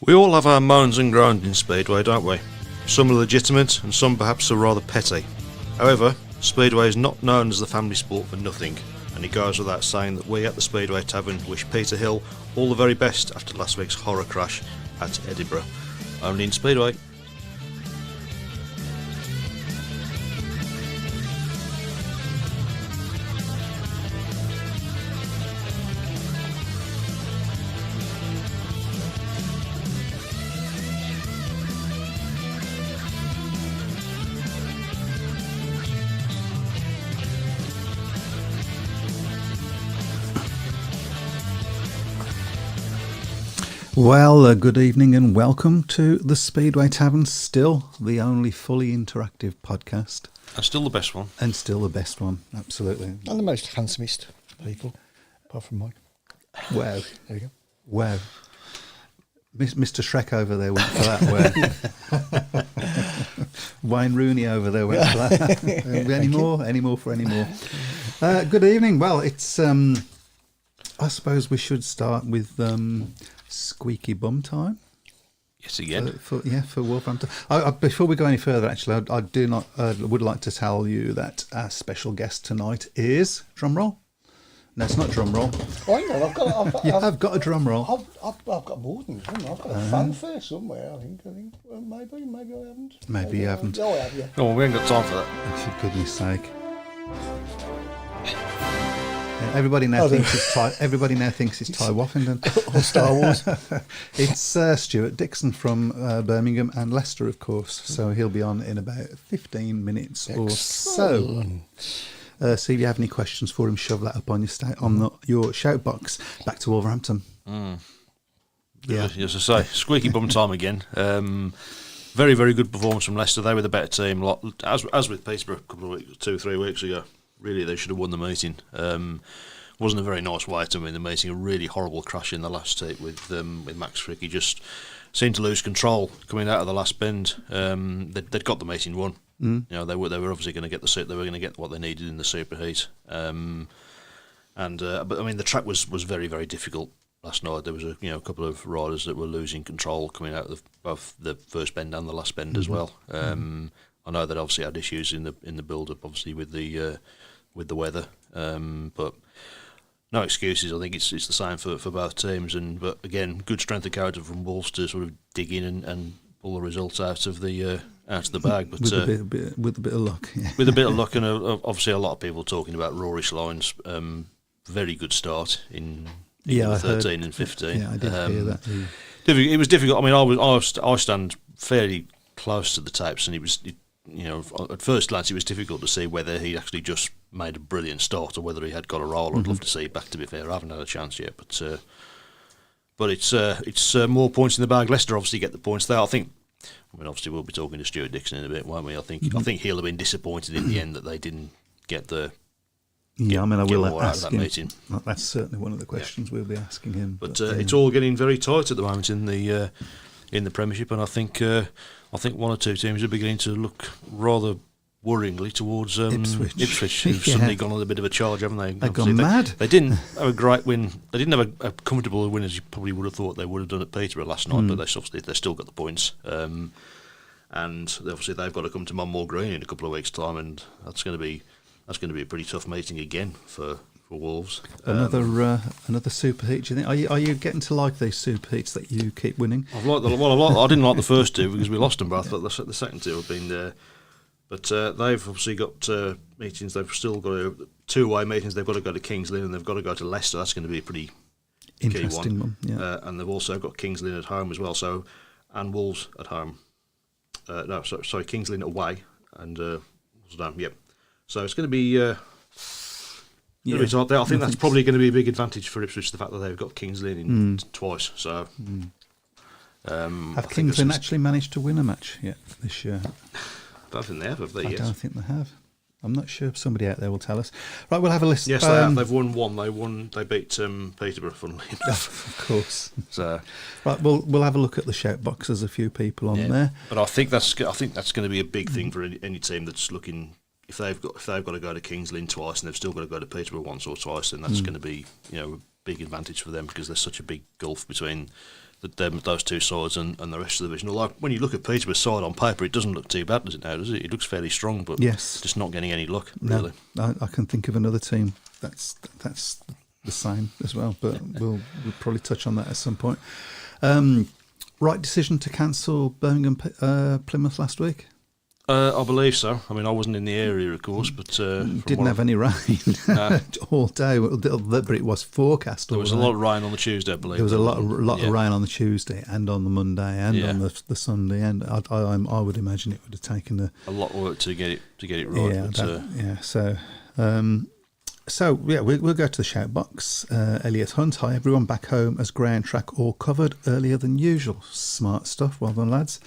We all have our moans and groans in Speedway, don't we? Some are legitimate and some perhaps are rather petty. However, Speedway is not known as the family sport for nothing, and it goes without saying that we at the Speedway Tavern wish Peter Hill all the very best after last week's horror crash at Edinburgh. Only in Speedway. Well, good evening and welcome to the Speedway Tavern, still the only fully interactive podcast. And still the best one. And still the best one, absolutely. And the most handsomest people, apart from Mike. Wow. There you go. Wow. Mr. Shrek over there went for that. Wow. Wayne Rooney over there went for that. Any more? Good evening. Well, it's, I suppose we should start with squeaky bum time. Yes, again. For Wolverhampton. Before we go any further, actually, I would like to tell you that our special guest tonight is drum roll. No, it's not drum roll. Oh, hang on, I've got a drum roll. I've got more than drum roll. I've got a fanfare somewhere. I think. Well, maybe I haven't. Maybe you haven't. Oh, I have. Yeah. Oh, we ain't got time for that. Oh, for goodness sake. Everybody now thinks it's Ty Woffington or Star Wars. It's Stewart Dickson from Birmingham and Leicester, of course. So he'll be on in about 15 minutes or so. So if you have any questions for him, shove that up on your shout box. Back to Wolverhampton. Yeah, as I say, squeaky bum time again. Very, very good performance from Leicester. They were the better team. As with Peterborough a couple of weeks, 2-3 weeks ago. Really, they should have won the meeting. Wasn't a very nice way to win the meeting. A really horrible crash in the last heat with Max Frick. He just seemed to lose control coming out of the last bend. They'd got the meeting won. You know, they were obviously going to get they were going to get what they needed in the superheat. But I mean, the track was very, very difficult last night. There was a couple of riders that were losing control coming out of both the first bend and the last bend as well. I know that obviously had issues in the build up, obviously with the weather, but no excuses. I think it's the same for both teams. But again, good strength of character from Wolves to sort of dig in and pull the results out of the bag. But with a bit of luck, yeah. With a bit of luck, and obviously a lot of people talking about Rory Sloan's very good start in 13 and 15. Yeah, I did hear that. It was difficult. I mean, I stand fairly close to the tapes, and it was. At first glance, it was difficult to see whether he actually just made a brilliant start or whether he had got a roll. I'd love to see it back. To be fair, I haven't had a chance yet, but it's more points in the bag. Leicester obviously get the points there. Obviously we'll be talking to Stewart Dickson in a bit, won't we? I think he'll have been disappointed in the end that they didn't get the. Yeah, I mean, I will ask him. Meeting. That's certainly one of the questions we'll be asking him. But it's all getting very tight at the moment in the Premiership, and I think one or two teams are beginning to look rather worryingly towards Ipswich, who've suddenly gone on a bit of a charge, haven't they? They've gone mad. They didn't have a great win. They didn't have a comfortable win as you probably would have thought they would have done at Peterborough last night, but they've still got the points. And obviously they've got to come to Monmore Green in a couple of weeks' time, and that's going to be a pretty tough meeting again for Wolves. Another super heat. Do you think? Are you getting to like these super heats that you keep winning? I didn't like the first two because we lost them both, but the second two have been there. But they've obviously got meetings. They've still got two away meetings. They've got to go to Kings Lynn and they've got to go to Leicester. That's going to be a pretty interesting key one. Yeah. And they've also got Kings Lynn at home as well. And Wolves at home. Kings Lynn away and Wolves at home. Yep. So it's going to be. I think that's probably going to be a big advantage for Ipswich, the fact that they've got Kings Lynn in twice. So, have Kings Lynn actually managed to win a match yet this year? I don't think they have they? I don't think they have. I'm not sure. Somebody out there will tell us. Right, we'll have a list. Yes, they have. They've won one. They beat Peterborough, funnily enough. Of course. So, right, we'll have a look at the shout box. There's a few people on there. But I think that's going to be a big thing for any team that's looking. If they've got to go to Kings Lynn twice and they've still got to go to Peterborough once or twice, then that's going to be big advantage for them because there's such a big gulf between those two sides and the rest of the division. Although when you look at Peterborough's side on paper, it doesn't look too bad, does it now, does it? It looks fairly strong, but yes, just not getting any luck, really. No, I can think of another team that's the same as well, but we'll probably touch on that at some point. Right decision to cancel Birmingham Plymouth last week? I believe so. I mean, I wasn't in the area, of course, but didn't have any rain all day, but it was forecast. There was a lot of rain on the Tuesday, I believe. There was a lot of rain on the Tuesday and on the Monday and on the Sunday, and I would imagine it would have taken a lot of work to get it right. So we'll go to the shout box. Elliot Hunt, hi everyone, back home as ground track all covered earlier than usual. Smart stuff, well done lads.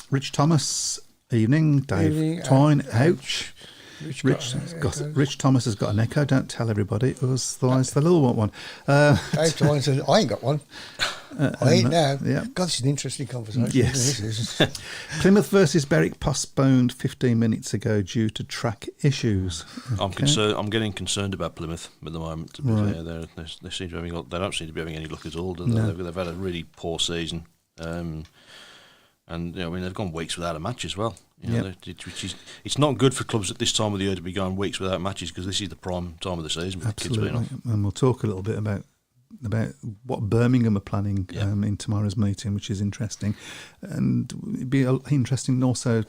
Rich Thomas, evening. Dave Twine, ouch. Rich Thomas has got an echo. Don't tell everybody, otherwise they'll all want one. Dave Twine says, I ain't got one. I ain't now. Yeah. God, this is an interesting conversation. Yes. Plymouth versus Berwick postponed 15 minutes ago due to track issues. Okay. I'm getting concerned about Plymouth at the moment. To be fair, they seem to they don't seem to be having any luck at all. They've had a really poor season. And I mean, they've gone weeks without a match as well. It's not good for clubs at this time of the year to be going weeks without matches because this is the prime time of the season. With Absolutely. The kids being off. And we'll talk a little bit about what Birmingham are planning in tomorrow's meeting, which is interesting, and it'd be interesting also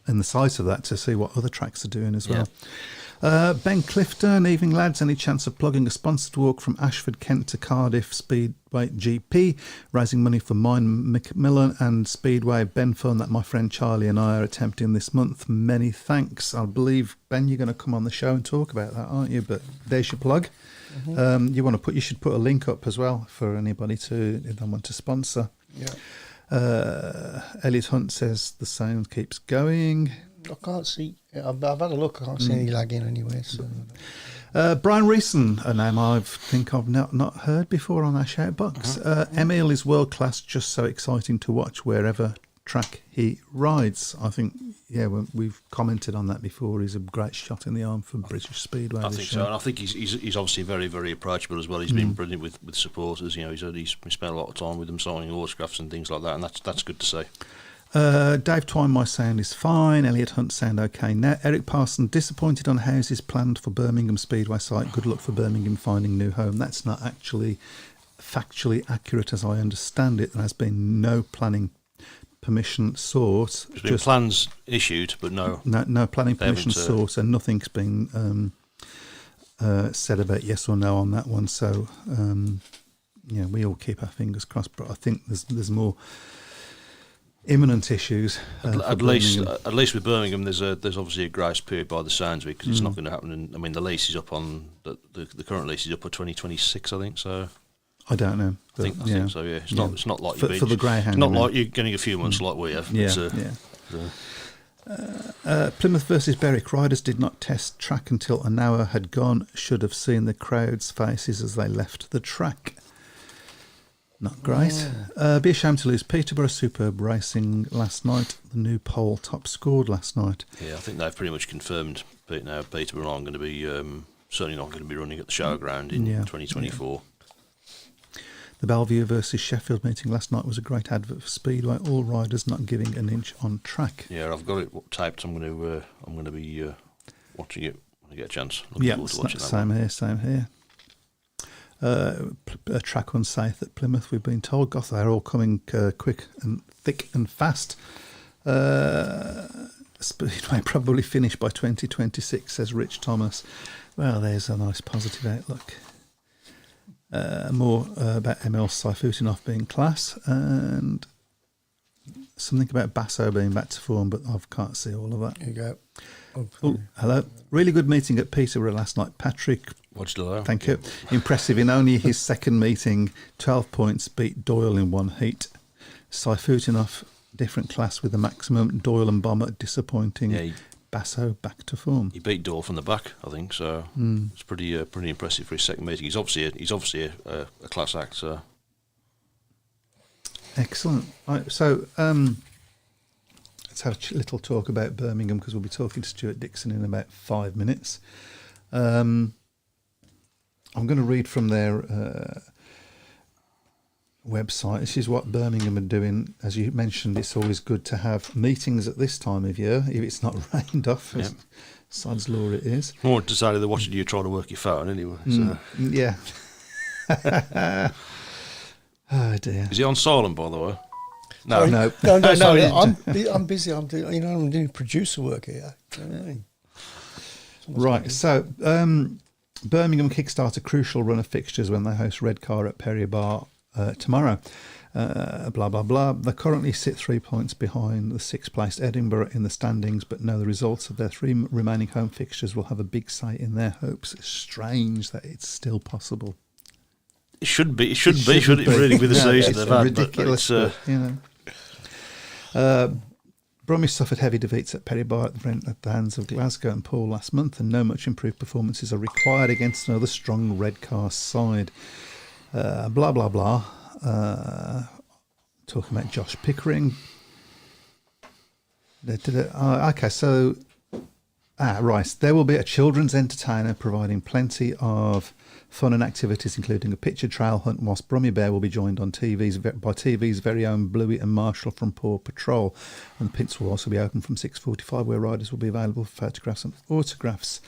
in the sight of that to see what other tracks are doing as well. Ben Clifton, evening lads, any chance of plugging a sponsored walk from Ashford, Kent to Cardiff Speedway GP, raising money for mine, Macmillan and Speedway Ben Fun that my friend Charlie and I are attempting this month? Many thanks. I believe, Ben, you're going to come on the show and talk about that, aren't you? But there's your plug. Mm-hmm. You should put a link up as well for anybody if they want to sponsor. Elliot Hunt says the sound keeps going. I can't see. I've had a look. I can't see any lagging anywhere. So. Brian Reeson, a name I think I've not heard before on our shout box. Emil is world class, just so exciting to watch wherever track he rides. I think, we've commented on that before. He's a great shot in the arm for British Speedway. I think so, and I think he's obviously very, very approachable as well. He's been brilliant with supporters. He's spent a lot of time with them signing autographs and things like that, and that's good to see. Dave Twine, my sound is fine. Elliot Hunt, sound okay now. Eric Parson, disappointed on houses planned for Birmingham Speedway site. Good luck for Birmingham finding new home. That's not actually factually accurate as I understand it. There has been no planning permission sought. There's been plans issued, but no planning permission sought, and nothing's been said about yes or no on that one. So we all keep our fingers crossed. But I think there's more imminent issues. At least with Birmingham, there's obviously a grace period by the sounds of it, because it's not going to happen. I mean, the lease is up on the current lease is up for 2026, I think. So I don't know. I think so. Yeah, it's not like for the greyhound. It's not like you're getting a few months like we have. Plymouth versus Berwick, riders did not test track until an hour had gone. Should have seen the crowd's faces as they left the track. Not great. Be a shame to lose Peterborough. Superb racing last night. The new pole top scored last night. Yeah, I think they've pretty much confirmed now Peterborough aren't going to be certainly not going to be running at the showground in 2024. The Bellevue versus Sheffield meeting last night was a great advert for Speedway. All riders not giving an inch on track. Yeah, I've got it taped. I'm going to be watching it when I get a chance. Looking forward to watching that. Same here. A track unsafe at Plymouth, we've been told. Gosh, they're all coming quick and thick and fast. Speedway probably finish by 2026, says Rich Thomas. Well, there's a nice positive outlook. More about Emil Saifutinov being class, and something about Basso being back to form, but I can't see all of that. Here you go. Hello. Really good meeting at Peterborough last night. Patrick, thank you. Impressive in only his second meeting. 12 points, beat Doyle in one heat. Saifutinov, different class with the maximum. Doyle and Bomber, disappointing. Yeah, Basso back to form. He beat Doyle from the back, I think. So it's pretty impressive for his second meeting. He's obviously a class act. So excellent. Right, so let's have a little talk about Birmingham, because we'll be talking to Stewart Dickson in about 5 minutes. I'm going to read from their website. This is what Birmingham are doing. As you mentioned, it's always good to have meetings at this time of year, if it's not rained off, as sod's law it is. More decided they're watching you try to work your phone anyway. So. Yeah. Oh dear. Is he on silent, by the way? No. Sorry. No. No. Sorry. I'm busy. I'm doing producer work here. You know what I mean? Right, so Birmingham kickstart a crucial run of fixtures when they host Redcar at Perry Bar tomorrow. Blah, blah, blah. They currently sit 3 points behind the 6th placed Edinburgh in the standings, but know the results of their 3 remaining home fixtures will have a big say in their hopes. It's strange that it's still possible. It should be, shouldn't it, really, with the season they've had? Ridiculous, but you know. Bromwich suffered heavy defeats at Perry Bar at the hands of Glasgow and Paul last month, and no much improved performances are required against another strong Redcar side. Blah, blah, blah. Talking about Josh Pickering. Okay, so... right. There will be a children's entertainer providing plenty of fun and activities, including a picture trail hunt, whilst Brummy Bear will be joined on by TV's very own Bluey and Marshall from Paw Patrol. And the pits will also be open from 6:45, where riders will be available for photographs and autographs.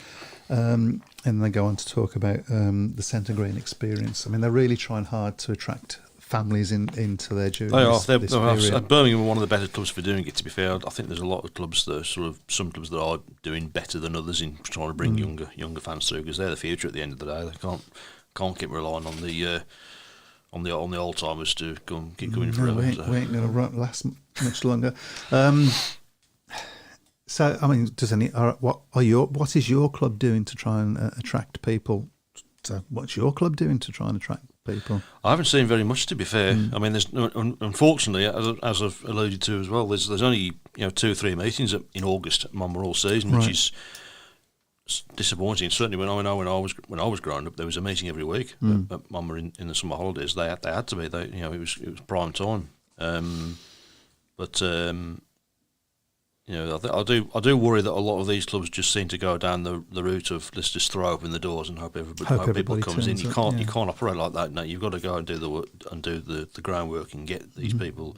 And they go on to talk about the Centre Green experience. I mean, they're really trying hard to attract families into their during this period. Birmingham are one of the better clubs for doing it, to be fair. I think there's a lot of clubs that are some clubs that are doing better than others in trying to bring younger fans through, because they're the future at the end of the day. They can't keep relying on the old timers to keep coming through. We ain't going to last much longer. So, I mean, what is your club doing to try and attract people? So, what's your club doing to try and attract people? I haven't seen very much, to be fair. I mean, there's unfortunately, as I've alluded to as well, there's only 2 or 3 meetings in August at Monmouth all season, which is disappointing. Certainly, when I was growing up, there was a meeting every week at Monmouth in the summer holidays. They had to be. It was prime time. I do worry that a lot of these clubs just seem to go down the route of let's just throw open the doors and hope people comes in. You can't operate like that. No, you've got to go and do the work and do the groundwork and get these people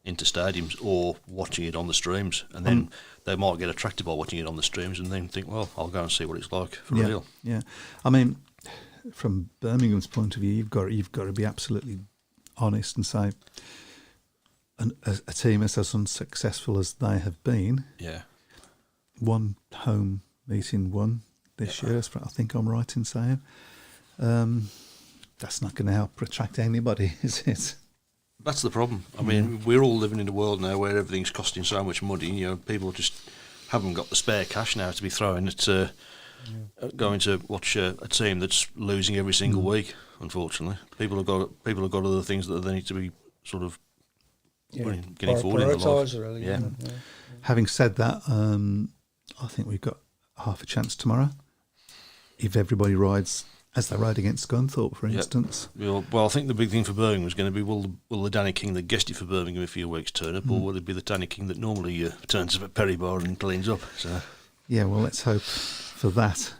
into stadiums or watching it on the streams, and then they might get attracted by watching it on the streams and then think, well, I'll go and see what it's like for real. Yeah, I mean, from Birmingham's point of view, you've got to be absolutely honest and say, a team as unsuccessful as they have been, one home meeting this year, I think I'm right in saying, that's not going to help attract anybody, is it? That's the problem. I mean, we're all living in a world now where everything's costing so much money. People just haven't got the spare cash now to be throwing at going to watch a team that's losing every single week. Unfortunately, people have got other things that they need to be sort of getting forward in their life. Really, yeah. Having said that, I think we've got half a chance tomorrow if everybody rides as they rode against Scunthorpe, for instance. Well, I think the big thing for Birmingham is going to be will the Danny King that guessed it for Birmingham a few weeks turn up, or will it be the Danny King that normally turns up at Perry Bar and cleans up? So. Yeah, well, let's hope for that.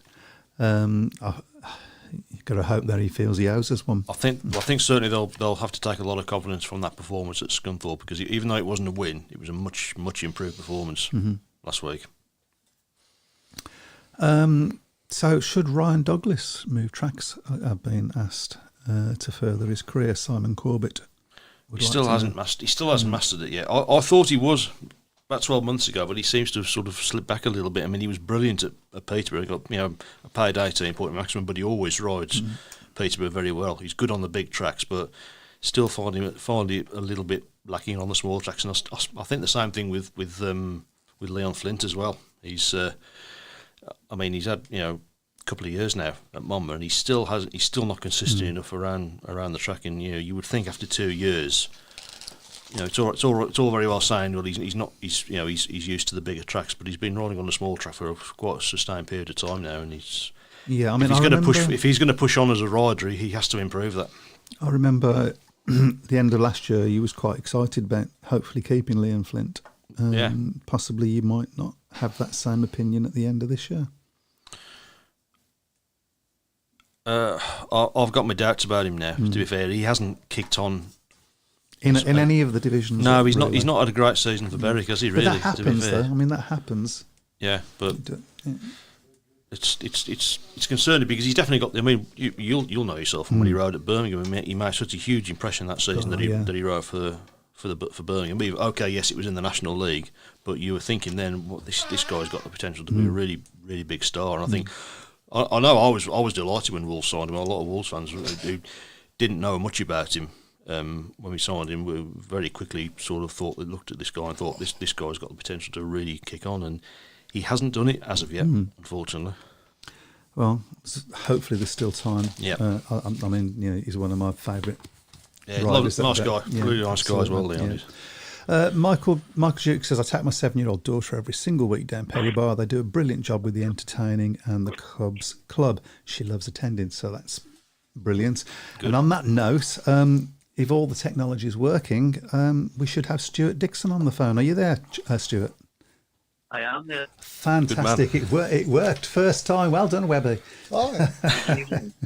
You've got to hope that he feels he owes us one. I think certainly they'll have to take a lot of confidence from that performance at Scunthorpe, because even though it wasn't a win, it was a much improved performance last week. So should Ryan Douglas move tracks? I've been asked to further his career. Simon Corbett. He still hasn't mastered it yet. I thought he was about 12 months ago, but he seems to have sort of slipped back a little bit. I mean, he was brilliant at Peterborough. He got a paid 18-point maximum, but he always rides Peterborough very well. He's good on the big tracks, but still find it a little bit lacking on the small tracks. And I think the same thing with Leon Flint as well. He's he's had a couple of years now at Monmouth, and he's still not consistent enough around the track. And you would think after 2 years, it's all very well saying, well, he's used to the bigger tracks, but he's been riding on the small track for quite a sustained period of time now, and if he's going to push on as a rider, he has to improve that. I remember at the end of last year, you was quite excited about hopefully keeping Leon Flint. Possibly you might not have that same opinion at the end of this year. I've got my doubts about him now. To be fair, he hasn't kicked on in any of the divisions. No, he's really. not. He's not had a great season for Berwick, has he? But Really, that happens, to be fair. though. I mean, that happens. Yeah, but it's concerning because he's definitely got. I mean, you'll know yourself from when he rode at Birmingham. He made such a huge impression that season that he rode for Birmingham. Okay, yes, it was in the National League, but you were thinking then, this guy's got the potential to be a really really big star. And I think I know I was delighted when Wolves signed him. A lot of Wolves fans who didn't know much about him. When we signed him, we very quickly sort of looked at this guy and thought this guy's got the potential to really kick on, and he hasn't done it as of yet, unfortunately. Well, hopefully there's still time. Yeah. I mean, he's one of my favourite. Yeah, nice guy, really nice guy as well, Leon. Michael Duke says, I take my 7-year-old daughter every single week down Perry Bar. They do a brilliant job with the entertaining and the Cubs club. She loves attending, so that's brilliant. Good. And on that note, if all the technology is working, we should have Stewart Dickson on the phone. Are you there, Stewart? I am there. Fantastic. It worked. First time. Well done, Webby. Oh, yeah.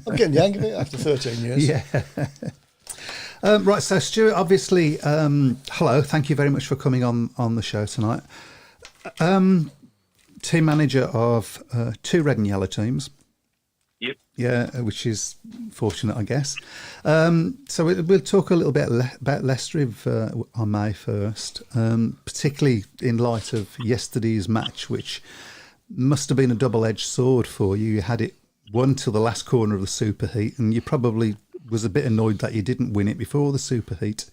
I'm getting the hang of it after 13 years. Yeah. Right, so Stuart, obviously, hello. Thank you very much for coming on the show tonight. Team manager of 2 red and yellow teams. Yep. Yeah, which is fortunate, I guess. So we'll talk a little bit about Leicester on May 1st, particularly in light of yesterday's match, which must have been a double-edged sword for you. You had it won till the last corner of the superheat, and you probably was a bit annoyed that you didn't win it before the superheat.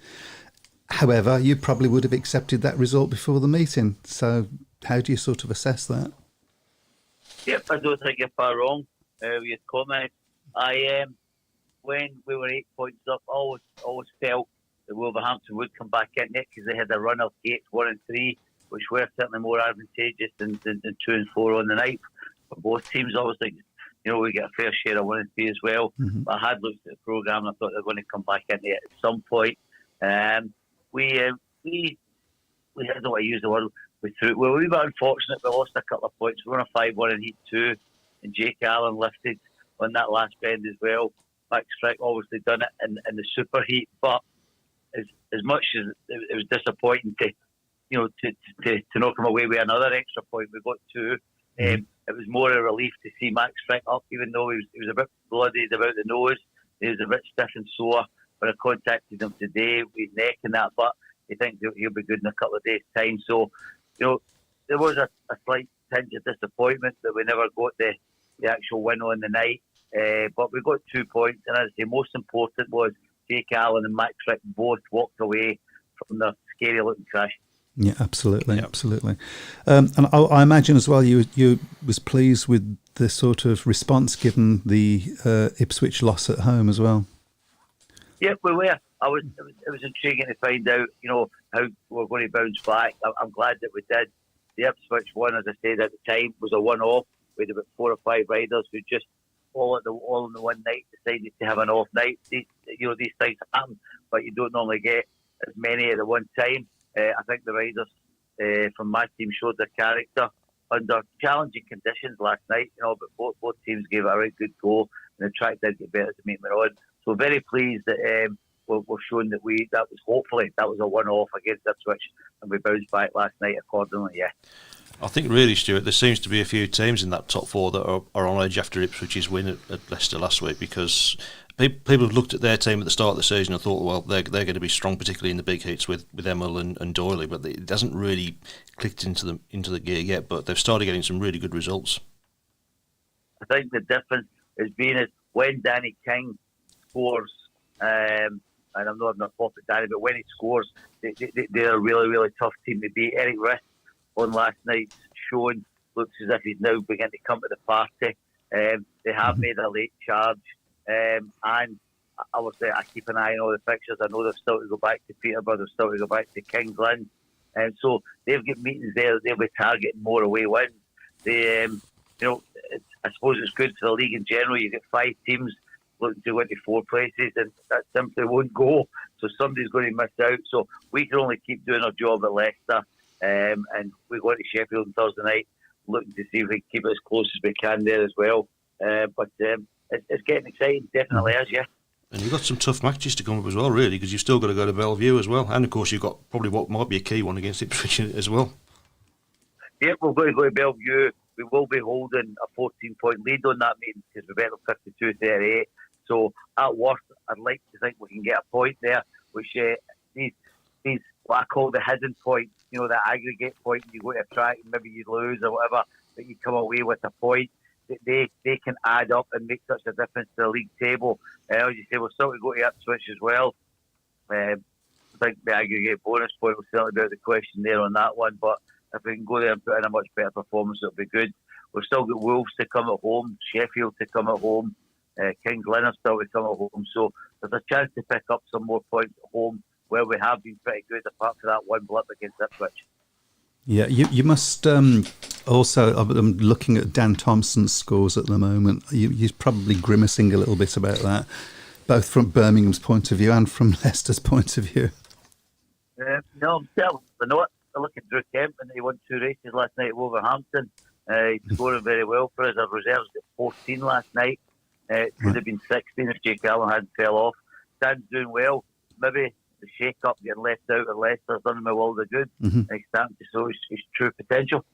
However, you probably would have accepted that result before the meeting. So how do you sort of assess that? Yep, I don't think you're far wrong with your comment. When we were 8 points up, I always felt that Wolverhampton would come back in it because they had a run of gates 1 and 3, which were certainly more advantageous than 2 and 4 on the night for both teams. Obviously, we get a fair share of 1 and 3 as well. Mm-hmm. But I had looked at the programme and I thought they were going to come back into it at some point. We I don't know what I use the word. We were a bit unfortunate. We lost a couple of points. We were on a 5-1 in Heat 2, and Jake Allen lifted on that last bend as well. Max Frick obviously done it in the super heat, but as much as it was disappointing to knock him away with another extra point, we got 2. It was more a relief to see Max Frick up, even though he was a bit bloodied about the nose. He was a bit stiff and sore. But I contacted him today with his neck and that, but he thinks he'll be good in a couple of days' time. So, there was a slight tinge of disappointment that we never got the actual win on the night. But we got 2 points, and as I say, most important was Jake Allen and Max Frick both walked away from the scary-looking crash. Yeah, absolutely, absolutely. And I imagine as well you was pleased with the sort of response given the Ipswich loss at home as well. Yeah, we were. It was intriguing to find out, how we're going to bounce back. I'm glad that we did. The Ipswich one, as I said at the time, was a one-off. We had about 4 or 5 riders who just all in the one night decided to have an off night. These things happen, but you don't normally get as many at the one time. I think the riders from my team showed their character under challenging conditions last night. But both teams gave it a right good go, and the track did get better as the meeting went on. So very pleased that we're showing that that was a one-off against Ipswich, and we bounced back last night accordingly. Yeah. I think really, Stuart, there seems to be a few teams in that top 4 that are on edge after Ipswich's win at Leicester last week, because people have looked at their team at the start of the season and thought, well, they're going to be strong, particularly in the big heats with Emil and Doyley, but it hasn't really clicked into the gear yet. But they've started getting some really good results. I think the difference has been is when Danny King scores, and I'm not popping Danny, but when he scores, they're a really, really tough team to beat. Eric Riss on last night's showing looks as if he's now beginning to come to the party. They have made a late charge, and I will say I keep an eye on all the fixtures. I know they've still to go back to Peterborough, they've still to go back to Kings Lynn, and so they've got meetings there. They'll be targeting more away wins. I suppose it's good for the league in general. You get 5 teams looking to go into 4 places, and that simply won't go. So somebody's going to miss out. So we can only keep doing our job at Leicester, and we go to Sheffield on Thursday night, looking to see if we can keep it as close as we can there as well. But it's getting exciting. Definitely is, yeah. And you've got some tough matches to come up as well, really, because you've still got to go to Bellevue as well. And, of course, you've got probably what might be a key one against Ipswich as well. Yeah, we're going to go to Bellevue. We will be holding a 14-point lead on that meeting because we're better 52-38. So, at worst, I'd like to think we can get a point there, which these what I call the hidden point, the aggregate point. You go to a track and maybe you lose or whatever, but you come away with a point. They can add up and make such a difference to the league table. As you say, we'll still go to Ipswich as well. I think the aggregate bonus point will certainly be out of the question there on that one, but if we can go there and put in a much better performance, it'll be good. We've still got Wolves to come at home, Sheffield to come at home, Kings Lynn are still to come at home. So there's a chance to pick up some more points at home where we have been pretty good, apart from that one blip against Ipswich. Yeah, you must also, I'm looking at Dan Thompson's scores at the moment. You're probably grimacing a little bit about that, both from Birmingham's point of view and from Leicester's point of view. No, I'm still not. I look at Drew Kemp, and he won 2 races last night at Wolverhampton. He's scoring very well for us. Our reserves got 14 last night. It could have been 16 if Jake Allen hadn't fell off. Dan's doing well. Maybe the shake-up getting left out at Leicester's done him a world of good. And he's starting to show his true potential.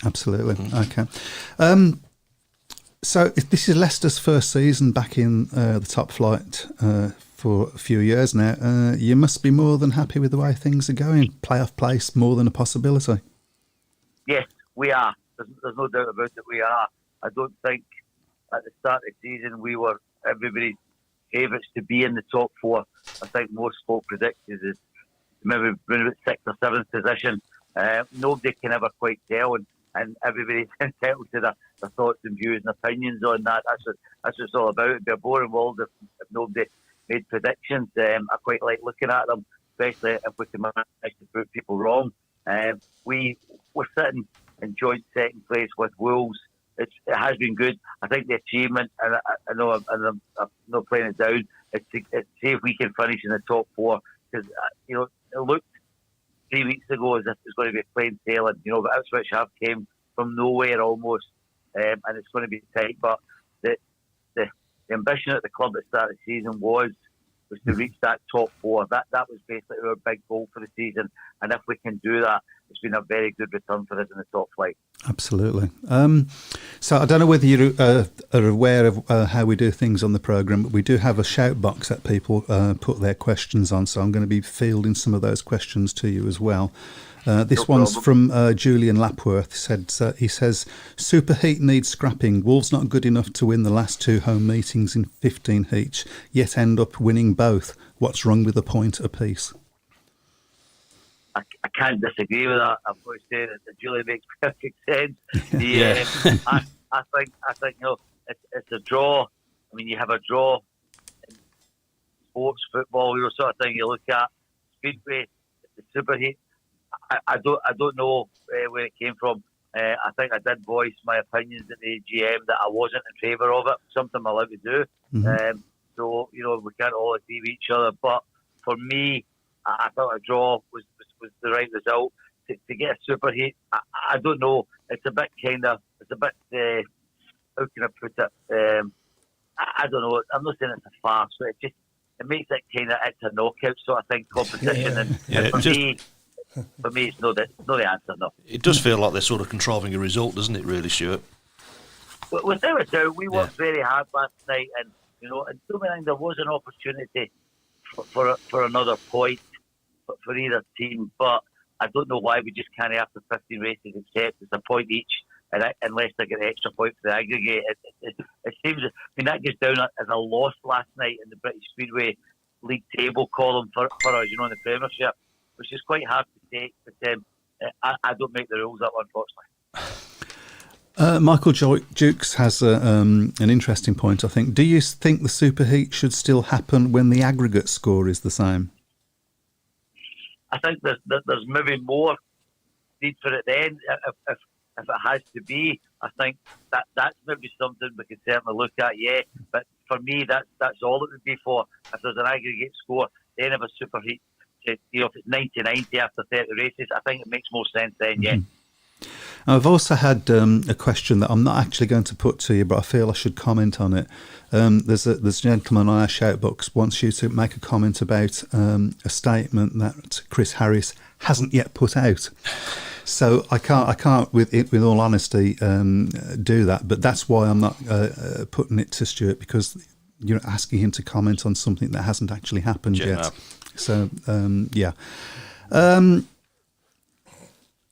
Absolutely. Okay. So if this is Leicester's first season back in the top flight for a few years now. You must be more than happy with the way things are going. Playoff place more than a possibility. Yes, we are. There's no doubt about it. We are. I don't think at the start of the season we were everybody's favourites to be in the top 4. I think most folk predicted is maybe been about 6th or 7th position. Nobody can ever quite tell, and everybody's entitled to their thoughts and views and opinions on that. That's what it's all about. It'd be a boring world if nobody made predictions. I quite like looking at them, especially if we can manage to prove people wrong. We're sitting in joint second place with Wolves. It has been good. I think the achievement, and I know I'm not playing it down, it's see if we can finish in the top 4. Because, it looked 3 weeks ago as if it's going to be plain sailing, but Ipswich have came from nowhere almost, and it's going to be tight. But the ambition at the club at the start of the season was to reach that top 4. That was basically our big goal for the season, and if we can do that, it's been a very good return for us in the top flight. Absolutely. So I don't know whether you are aware of how we do things on the programme, but we do have a shout box that people put their questions on, so I'm going to be fielding some of those questions to you as well. This one's from Julian Lapworth. He says, Superheat needs scrapping. Wolves not good enough to win the last 2 home meetings in 15 each, yet end up winning both. What's wrong with a point apiece? I can't disagree with that. I've got to say that Julian makes perfect sense. I think it's a draw. I mean, you have a draw in sports, football, sort of thing. You look at Speedway, the Superheat. I don't know where it came from. I think I did voice my opinions at the AGM that I wasn't in favour of it. Something I'm allowed to do. Mm-hmm. So we can't all agree with each other. But for me, I thought a draw was the right result. To get a Superheat, I don't know. It's a bit how can I put it? I don't know. I'm not saying it's a farce, but it makes it it's a knockout sort of thing, competition. And for me, it's not the answer, no. It does feel like they're sort of contriving a result, doesn't it, really, Stuart? But without a doubt, we worked very hard last night, and and so many, there was an opportunity for another point for either team, but I don't know why we just can't, after 15 races, accept it's a point each, unless they get an extra point for the aggregate. It seems, that goes down as a loss last night in the British Speedway League table column for us, in the Premiership, which is quite hard to take, but I don't make the rules up, unfortunately. Michael Jukes has an interesting point, I think. Do you think the Superheat should still happen when the aggregate score is the same? I think there's maybe more need for it then, if it has to be. I think that's maybe something we could certainly look at, but for me, that's all it would be for. If there's an aggregate score, then if a Superheat, if it's 90-90 after 30 races, I think it makes more sense then, I've also had a question that I'm not actually going to put to you, but I feel I should comment on it. There's a gentleman on our shout box wants you to make a comment about a statement that Chris Harris hasn't yet put out. So I can't, with all honesty, do that. But that's why I'm not putting it to Stewart, because you're asking him to comment on something that hasn't actually happened yet. So yeah.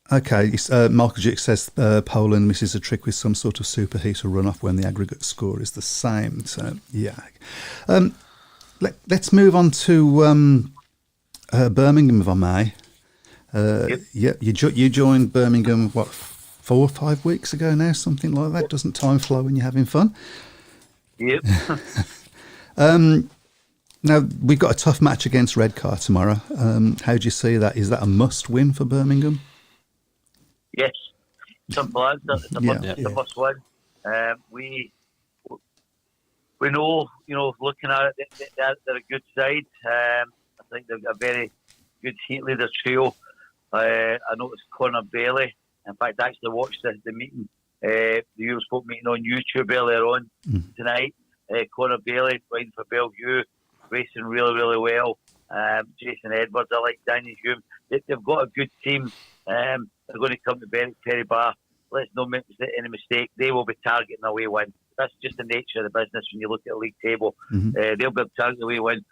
Okay, Michael Jick says Poland misses a trick with some sort of superheater runoff when the aggregate score is the same. So yeah. Let's move on to Birmingham, if I may. Yeah, you joined Birmingham, what, 4 or 5 weeks ago now, something like that. Doesn't time fly when you're having fun? Yep. Now, we've got a tough match against Redcar tomorrow. How do you see that? Is that a must-win for Birmingham? Yes. Simple answer. It's a must win. We know, looking at it, they're a good side. I think they've got a very good heat leader trio. I noticed Connor Bailey. In fact, I actually watched the meeting, the Eurosport meeting on YouTube earlier on tonight. Connor Bailey riding for Bellevue, racing really, really well. Jason Edwards, I like Daniel Hume. They've got a good team. They're going to come to Perry Bar. Let's not make any mistake. They will be targeting a away win. That's just the nature of the business when you look at the league table. They'll be targeting a away win.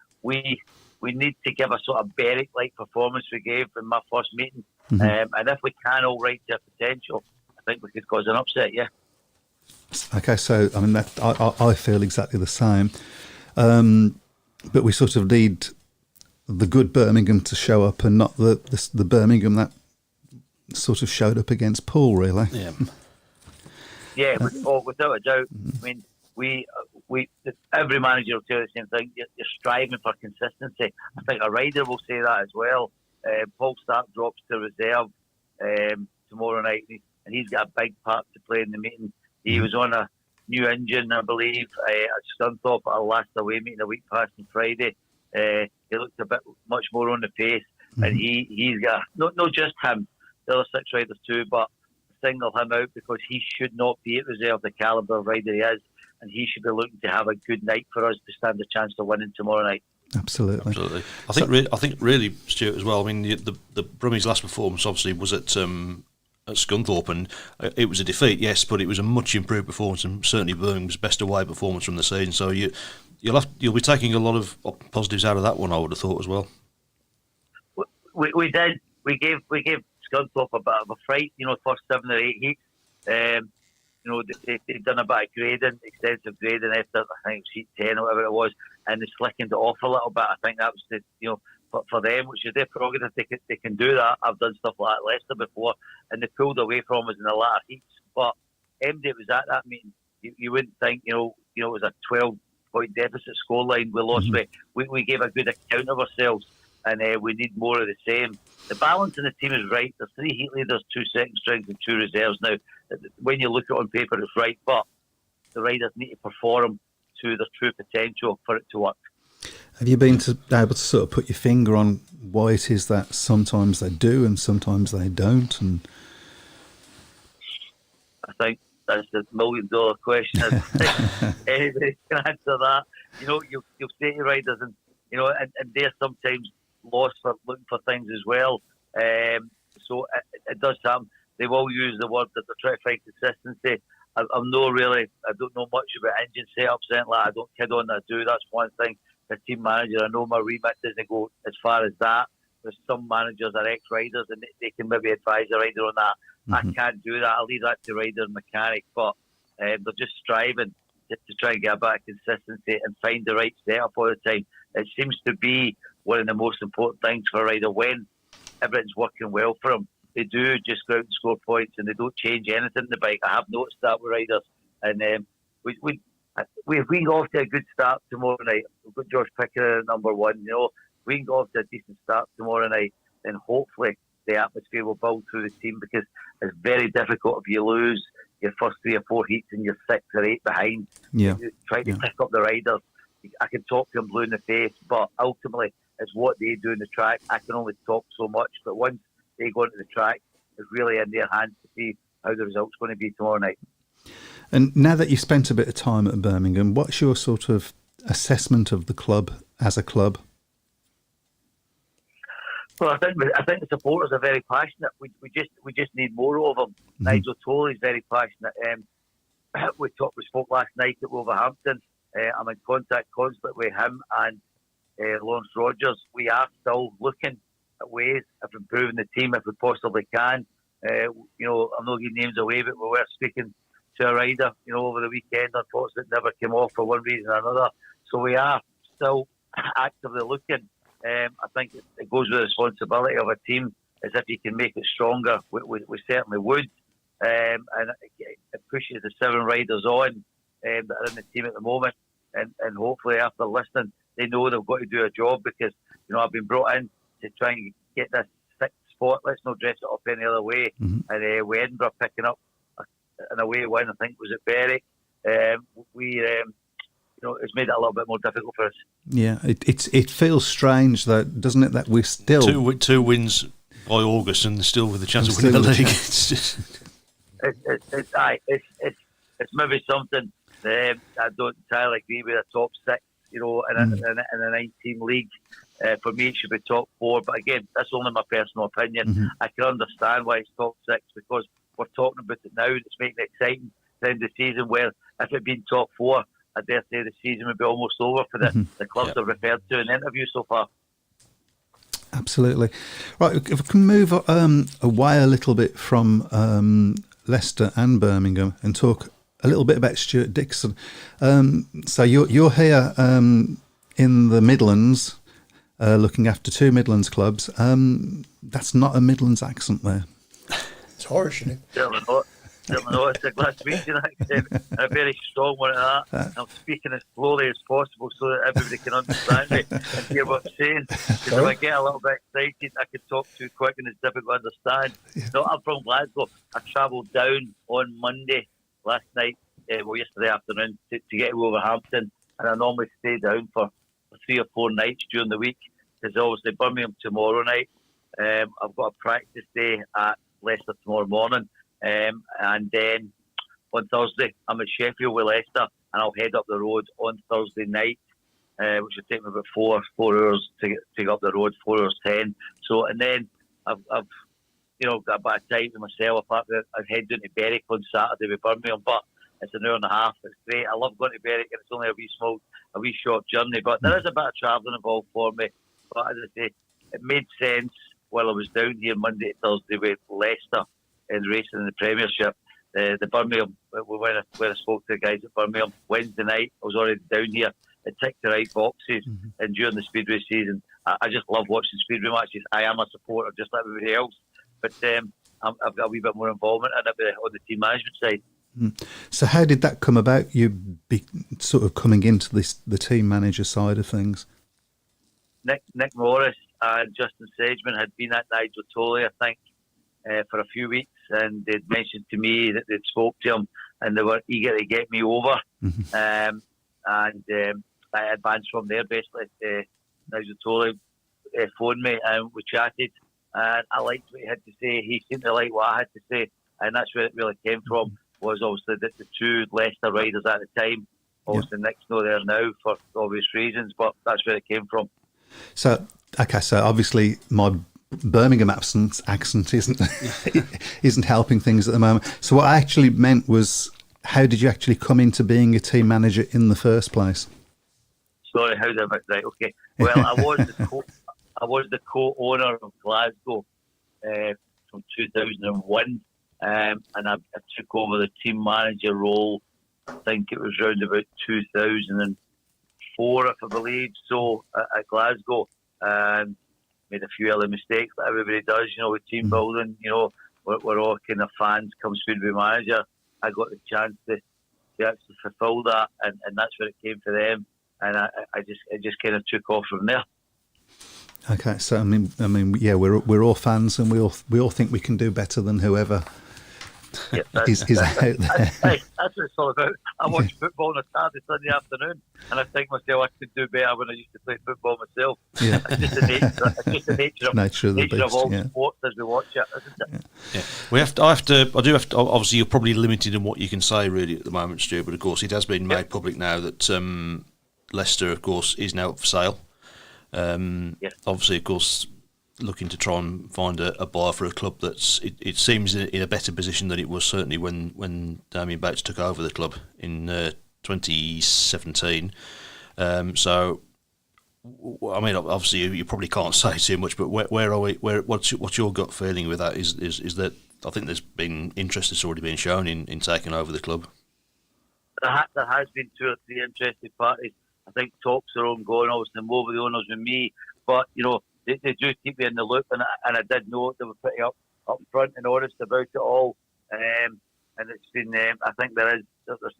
We need to give a sort of Berwick-like performance we gave in my first meeting. And if we can all ride to potential, I think we could cause an upset, yeah. Okay, so I mean, I feel exactly the same. But we sort of need the good Birmingham to show up and not the Birmingham that sort of showed up against Poole, really. Yeah. Yeah, without a doubt. I mean, we every manager will tell you the same thing. You're striving for consistency. I think a rider will say that as well. Paul Stark drops to reserve tomorrow night, and he's got a big part to play in the meeting. He was on a new engine, I believe, at Scunthorpe at our last away meeting a week past on Friday. He looked a bit much more on the pace, and he's got not just him, the other 6 riders too, but single him out because he should not be at reserve the calibre of rider he is, and he should be looking to have a good night for us to stand a chance to winning tomorrow night. Absolutely. I think really, Stuart, as well. I mean, the Brummie's last performance obviously was at Scunthorpe, and it was a defeat, yes, but it was a much improved performance, and certainly Birmingham's best away performance from the season. So you'll be taking a lot of positives out of that one, I would have thought as well. We did. We gave Scunthorpe a bit of a fright. First 7 or 8 heats. They'd done a bit of grading, extensive grading after I think it was heat 10 or whatever it was, and they slickened it off a little bit. I think that was for them, which is their prerogative. They can do that. I've done stuff like that at Leicester before, and they pulled away from us in the latter heats. But MD was at that meeting. You wouldn't think it was a 12-point deficit scoreline. We lost. We gave a good account of ourselves, and we need more of the same. The balance in the team is right. There's 3 heat leaders, 2 second strings, and 2 reserves now. When you look at it on paper, it's right, but the riders need to perform to their true potential for it to work. Have you been able to sort of put your finger on why it is that sometimes they do and sometimes they don't? And I think that's the $1,000,000 question. Anybody can answer that. You'll say to riders, and they're sometimes lost for looking for things as well. So it does happen. They will use the word that they're trying to find consistency. I don't know much about engine setups, anything like that. I don't kid on that. That's one thing. The team manager, I know my remit doesn't go as far as that. There's some managers are ex-riders and they can maybe advise a rider on that. I can't do that. I'll leave that to rider and mechanic. But they're just striving to try and get a bit of consistency and find the right setup all the time. It seems to be one of the most important things for a rider when everything's working well for them. They do just go out and score points and they don't change anything in the bike. I have noticed that with riders. And we can go off to a good start tomorrow night. We've got Josh Pickering at number 1. We can go off to a decent start tomorrow night, then hopefully the atmosphere will build through the team, because it's very difficult if you lose your first 3 or 4 heats and you're 6 or 8 behind. You try to pick up the riders. I can talk to them blue in the face, but ultimately it's what they do in the track. I can only talk so much, but once they go into the track, it's really in their hands to see how the result's going to be tomorrow night. And now that you've spent a bit of time at Birmingham, what's your sort of assessment of the club as a club? Well, I think the supporters are very passionate. We just need more of them. Mm-hmm. Nigel Tolley is very passionate. We spoke last night at Wolverhampton. I'm in contact constantly with him and Lawrence Rogers. We are still looking at ways of improving the team if we possibly can. I'm not giving names away, but we were speaking to a rider, over the weekend. Unfortunately, it never came off for one reason or another. So we are still actively looking. I think it goes with the responsibility of a team as if you can make it stronger. We certainly would. And it pushes the 7 riders on that are in the team at the moment. And hopefully after listening, they know they've got to do a job because, I've been brought in to try and get this 6th spot. Let's not dress it up any other way. Mm-hmm. And with Edinburgh picking up an away win, I think was at Berwick. It's made it a little bit more difficult for us. Yeah, it feels strange, though, doesn't it, that we're still... Two wins by August and still with a chance of winning the league. It's just... It's maybe something I don't entirely agree with a top 6, in a 9-team league. For me, it should be top 4. But again, that's only my personal opinion. Mm-hmm. I can understand why it's top 6 because we're talking about it now. It's making it exciting to end the season where if it had been top 4, I dare say the season would be almost over for the clubs I've referred to in the interview so far. Absolutely. Right, if we can move away a little bit from Leicester and Birmingham and talk a little bit about Stewart Dickson. So you're here in the Midlands, looking after 2 Midlands clubs. That's not a Midlands accent there. It's harsh, isn't it? Certainly not. It's a Glaswegian accent, and a very strong one at that. I'm speaking as slowly as possible so that everybody can understand me and hear what I'm saying. Because if I get a little bit excited, I can talk too quick and it's difficult to understand. Yeah. No, I'm from Glasgow. I travelled down on Monday last night, yesterday afternoon, to get to Wolverhampton, and I normally stay down for 3 or 4 nights during the week because obviously Birmingham tomorrow night. I've got a practice day at Leicester tomorrow morning. And then on Thursday, I'm at Sheffield with Leicester, and I'll head up the road on Thursday night, which will take me about 4 hours to get up the road, 4 hours 10. So, and then I've got a bit of time to myself. I'd head down to Berwick on Saturday with Birmingham, but it's an hour and a half. It's great. I love going to Berwick, and it's only a wee short journey, but there is a bit of travelling involved for me. But as I say, it made sense while I was down here Monday to Thursday with Leicester in racing in the Premiership. The Birmingham, when I spoke to the guys at Birmingham Wednesday night, I was already down here. It ticked the right boxes, and during the Speedway season, I just love watching Speedway matches. I am a supporter just like everybody else, but I've got a wee bit more involvement in it on the team management side. So how did that come about, you be sort of coming into the team manager side of things? Nick Morris and Justin Sageman had been at Nigel Tolley, I think, for a few weeks, and they'd mentioned to me that they'd spoke to him and they were eager to get me over. And I advanced from there basically. Nigel Tolley phoned me and we chatted, and I liked what he had to say. He seemed to like what I had to say, and that's where it really came from. Was obviously the 2 Leicester riders at the time. Obviously Nick's not there now for obvious reasons, but that's where it came from. So obviously my Birmingham accent isn't helping things at the moment. So what I actually meant was, how did you actually come into being a team manager in the first place? Sorry, how did I? Right, okay. Well, I was the co-owner of Glasgow from 2001, and I took over the team manager role. I think it was around about 2004, if I believe so, at Glasgow. Made a few early mistakes that everybody does, with team building. We're all kind of fans come Speedway manager. I got the chance to actually fulfil that, and that's where it came for them. And it just kind of took off from there. Okay, so I mean, yeah, we're all fans, and we all think we can do better than whoever Yeah, is out there. Hey, that's what it's all about. I watch football on a Saturday, Sunday afternoon, and I think myself I could do better when I used to play football myself. Yeah. It's just the nature of the beast, all yeah. sports as we watch it, isn't it? Yeah, I do have to. Obviously, you're probably limited in what you can say really at the moment, Stu. But of course, it has been made public now that Leicester, of course, is now up for sale. Obviously, of course, looking to try and find a buyer for a club that's it seems in a better position than it was certainly when Damien Bates took over the club in 2017. So, I mean, obviously you probably can't say too much, but where are we? What's your gut feeling with that? Is that I think there's been interest that's already been shown in taking over the club. There has been 2 or 3 interested parties. I think talks are ongoing, obviously more with the owners than me, but they do keep me in the loop, and I did know they were pretty up front and honest about it all. And it's been, I think there's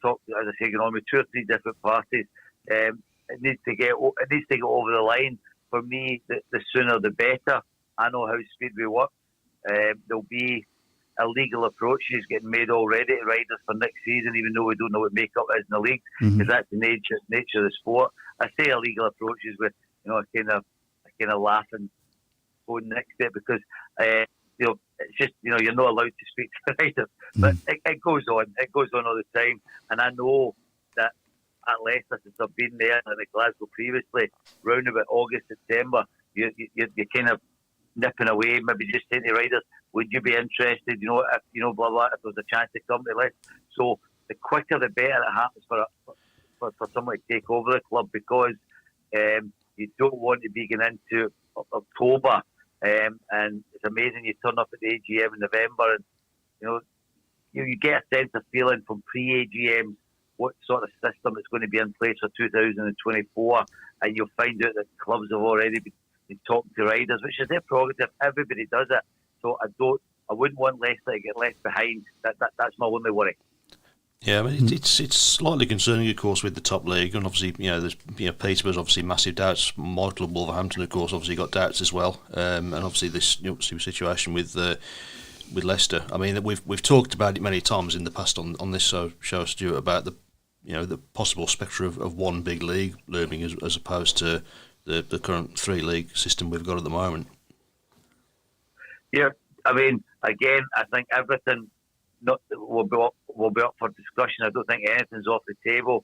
talk, as I say, going on with 2 or 3 different parties. It needs to get over the line. For me, the sooner the better. I know how Speedway works. There'll be illegal approaches getting made already to riders for next season, even though we don't know what makeup is in the league, because that's the nature of the sport. I say illegal approaches with a kind of laughing going next to it, because it's just you're not allowed to speak to riders, but it goes on all the time. And I know that at Leicester, since I've been there and at Glasgow previously, round about August, September, you're kind of nipping away, maybe just saying to riders, would you be interested? If, blah blah. If there was a chance to come to Leicester, so the quicker the better it happens for someone to take over the club, because you don't want to be going into October, and it's amazing you turn up at the AGM in November, and you get a sense of feeling from pre-AGMs what sort of system is going to be in place for 2024, and you'll find out that clubs have already been talking to riders, which is their prerogative. Everybody does it, so I wouldn't want Leicester to get left behind. That's my only worry. Yeah, I mean, it's slightly concerning, of course, with the top league, and obviously, there's Peterborough's obviously massive doubts. My club, Wolverhampton, of course, obviously got doubts as well, and obviously this situation with Leicester. I mean, we've talked about it many times in the past on this show, Stuart, about the possible spectre of one big league looming as opposed to the current 3-league system we've got at the moment. Yeah, I mean, again, I think everything will be up for discussion. I don't think anything's off the table.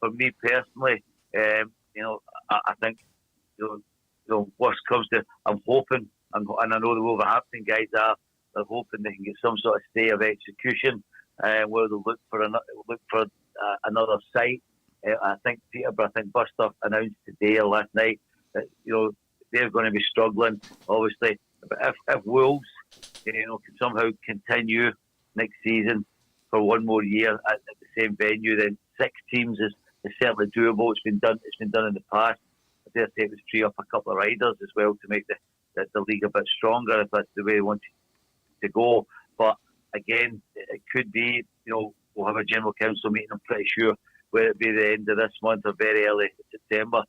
For me personally, I think worst comes to, I'm hoping, and I know the Wolverhampton guys they're hoping they can get some sort of stay of execution, where they'll look for another site. I think Peterborough, Buster announced today or last night that they're going to be struggling, obviously. But if Wolves, can somehow continue next season for one more year at the same venue, then 6 teams is certainly doable. It's been done in the past. I dare say it would free up a couple of riders as well to make the league a bit stronger if that's the way they want to go. But again, it could be, we'll have a general council meeting, I'm pretty sure, whether it be the end of this month or very early September,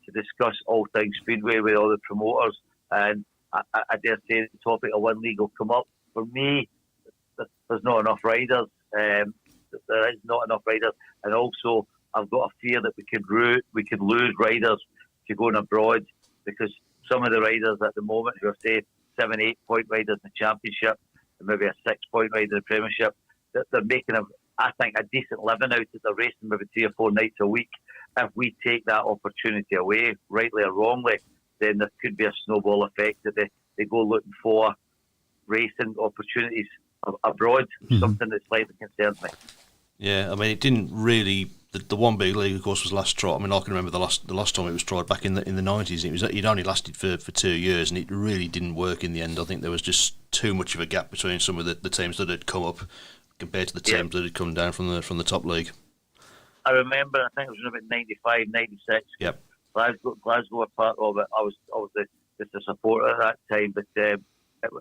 to discuss all things Speedway with all the promoters. And I dare say the topic of one league will come up. For me, there's not enough riders. There is not enough riders, and also I've got a fear that we could lose riders to going abroad, because some of the riders at the moment who are, say, 7-8 point riders in the Championship and maybe a 6 point rider in the Premiership, they're making I think a decent living out of the racing maybe 3 or 4 nights a week. If we take that opportunity away, rightly or wrongly, then there could be a snowball effect that they go looking for racing opportunities abroad, something that slightly concerns me. Yeah, I mean, it didn't really. The one big league, of course, was last tried. I mean, I can remember the last time it was tried back in the 90s. It only lasted for 2 years, and it really didn't work in the end. I think there was just too much of a gap between some of the teams that had come up compared to the teams that had come down from the top league. I remember, I think it was about 95, 96. Yep. Glasgow were part of it. I was just a supporter at that time, but it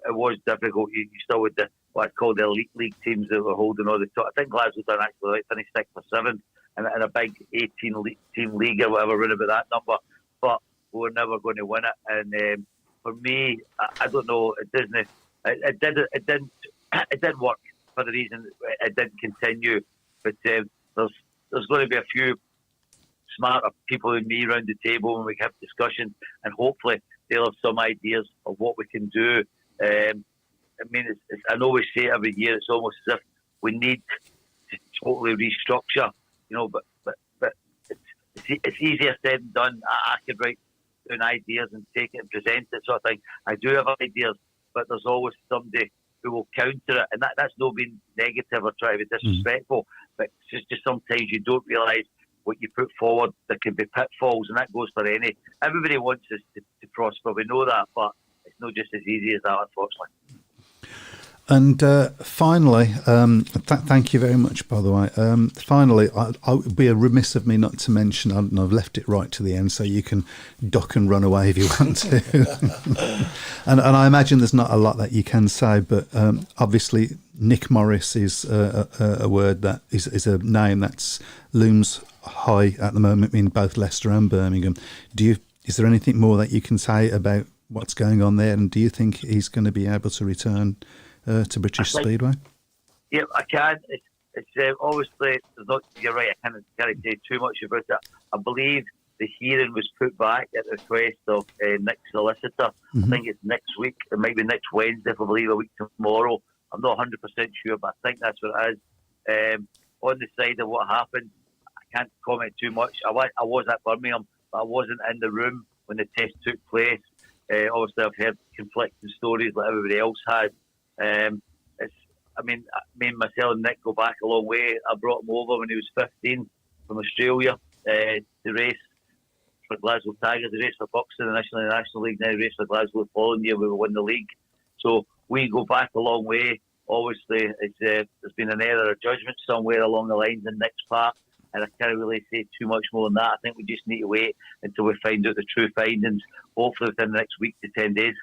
was difficult. You still with what I call the elite league teams that were holding all the top. I think Glasgow done actually finished 6th or 7th in a big 18-team league or whatever, around about that number. But we were never going to win it. And for me, I don't know. It didn't work. for the reason it didn't continue. But there's going to be a few smarter people than me around the table when we have discussions, and hopefully they'll have some ideas of what we can do. I mean, I know we say it every year, it's almost as if we need to totally restructure, but it's easier said than done. I could write down ideas and take it and present it sort of thing. I do have ideas, but there's always somebody who will counter it, and that's not being negative or trying to be disrespectful, but it's just sometimes you don't realise what you put forward, there can be pitfalls, and that goes for any. Everybody wants us to prosper, we know that, but it's not just as easy as that, unfortunately. And finally, thank you very much, by the way. Finally, I would be remiss of me not to mention, and I've left it right to the end, so you can duck and run away if you want to. and I imagine there's not a lot that you can say, but obviously Nick Morris is a word that is a name that looms high at the moment in both Leicester and Birmingham. Is there anything more that you can say about what's going on there, and do you think he's going to be able to return to British Speedway? Yeah, I can. It's obviously, you're right, I can't say too much about it. I believe the hearing was put back at the request of Nick's solicitor. I think it's next week. It might be next Wednesday, if I believe, a week tomorrow. I'm not 100% sure, but I think that's what it is. On the side of what happened, I can't comment too much. I was at Birmingham, but I wasn't in the room when the test took place. Obviously, I've heard conflicting stories like everybody else had. Me and myself and Nick go back a long way. I brought him over when he was 15 from Australia to race for Glasgow Tigers, to race for boxing initially in the National League, then he raced for Glasgow the following year. We won the league. So we go back a long way. Obviously, there's been an error of judgment somewhere along the lines in Nick's part, and I can't really say too much more than that. I think we just need to wait until we find out the true findings, hopefully within the next week to 10 days.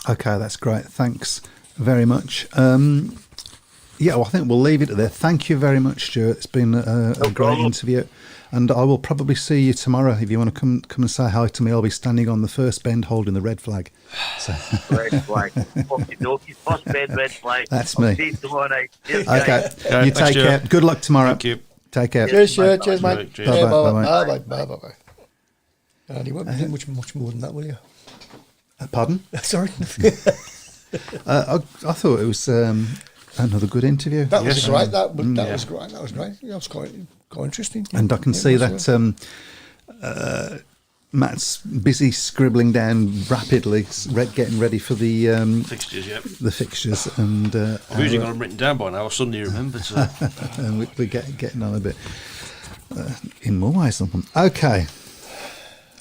Okay, that's great. Thanks very much. I think we'll leave it there. Thank you very much, Stuart. It's been a great interview, and I will probably see you tomorrow. If you want to come and say hi to me, I'll be standing on the first bend holding the red flag. So. Red flag. First bend, red flag. That's I'll me. see you tomorrow night. Cheers, Okay, guys. you take care. Good luck tomorrow. Thank you. Take care. Cheers, Stuart. Cheers, mate. Cheers. Yeah, Bye-bye. bye. And you won't be doing much more than that, will you? Pardon? Sorry. I thought it was another good interview. That was great. That was great. That was great. Yeah, it was quite interesting. And I can see that Matt's busy scribbling down rapidly, getting ready for the Fixtures, yeah. the fixtures. And I've usually got them written down by now. I suddenly remembered. So. and we're getting on a bit in more ways than one. Okay.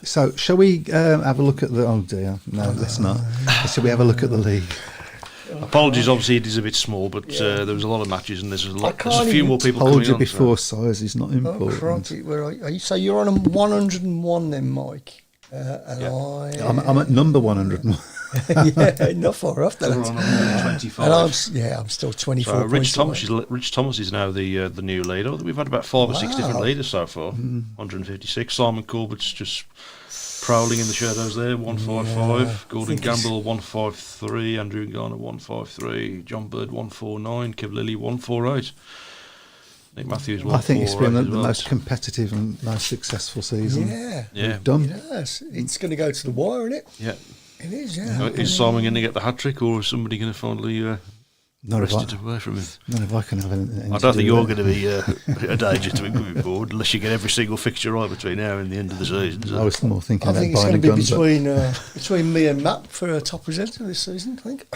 So, shall we have a look at the... Oh, dear. No, let's not. Shall we have a look at the league? Apologies, obviously it is a bit small, but there was a lot of matches and there's a few more people Told coming you on. before, size is not Oh, important. crikey. Where are you? So you're on 101 then, Mike. And I'm at number 101. yeah, not far off that. We're on 125. And I'm still 24 So points away. Rich Thomas is now the new leader. We've had about 5 or 6 different leaders so far. 156. Simon Corbett's just prowling in the shadows there. 155. Gordon Gamble 153. Andrew Garner 153. John Bird 149. Kev Lilly 148. Nick Matthews 148. I think it's been the as well. most competitive and most successful season Yeah. Yeah. done. Yes. It's going to go to the wire, isn't it? Yeah. It is, yeah. Is Simon going to get the hat trick, or is somebody going to finally Not if, wrest it away from him? not if I can have anything I to don't do think you're with going to be a danger to be moving forward unless you get every single fixture right between now and the end of the season. it. So. I was more thinking I about think it's buying going a to gun. be between me and Matt for a top presenter this season, I think.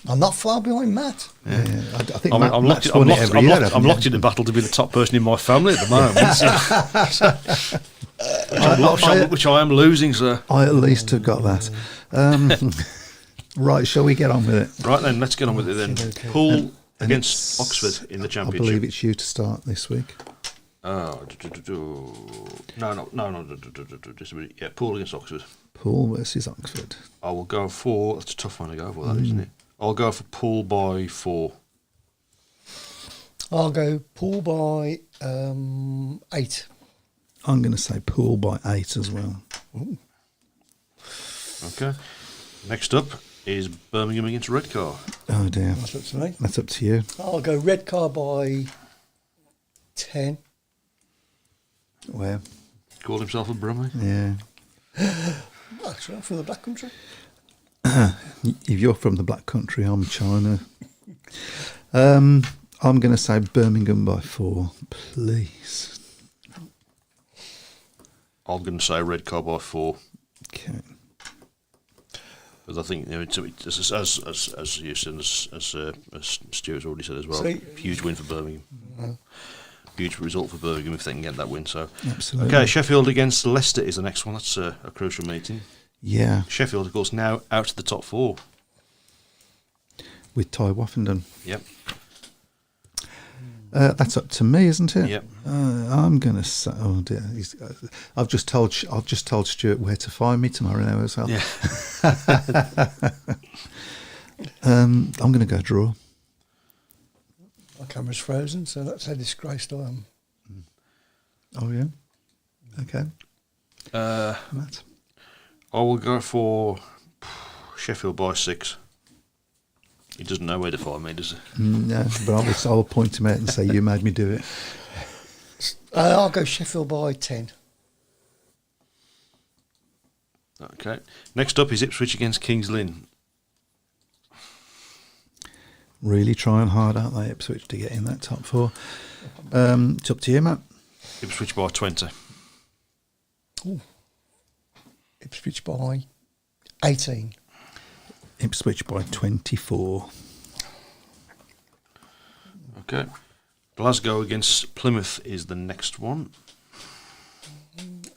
I'm not far behind Matt. Yeah, I think I'm Matt's locked, won it every year, haven't I'm you? locked in the battle to be the top person in my family at the moment. which I am losing, sir. I at least have got that. Right, shall we get on with it? Right then, let's get on with it then. Okay. Hull against Oxford in the I championship. believe it's you to start this week. No, just a minute. Yeah, Poole against Oxford. Poole versus Oxford. I will go for... That's a tough one to go for, that, isn't it? I'll go for Poole by 4. I'll go Poole by 8. I'm going to say Poole by 8 as well. Okay. Next up, is Birmingham against Redcar. Oh dear. That's up to me. That's up to you. I'll go Redcar by 10. Where? Called himself a Brummie. Yeah. That's right, from the Black Country. If you're from the Black Country, I'm China. I'm going to say Birmingham by 4, please. I'm going to say Redcar by 4. Okay. Because I think, as you said, as Stuart's already said as well, See- huge win for Birmingham. Huge result for Birmingham if they can get that win. So, Absolutely. okay, Sheffield against Leicester is the next one. That's a crucial meeting. Yeah, Sheffield, of course, now out of the top 4. with Ty Woffenden. Yep. That's up to me, isn't it? Yep. I'm going to say. Oh dear. I've just told Stuart where to find me tomorrow now as well. Yeah. I'm going to go draw. My camera's frozen, so that's how disgraced I am. Oh yeah. Okay. Matt. I will go for Sheffield by 6. He doesn't know where to find me, does he? No, but I'll point him out and say you made me do it. I'll go Sheffield by 10. Okay. Next up is Ipswich against Kings Lynn. Really trying hard, aren't they, Ipswich, to get in that top 4? It's up to you, Matt. Ipswich by 20. Ipswich by 18. Ipswich by 24. Okay. Glasgow against Plymouth is the next one.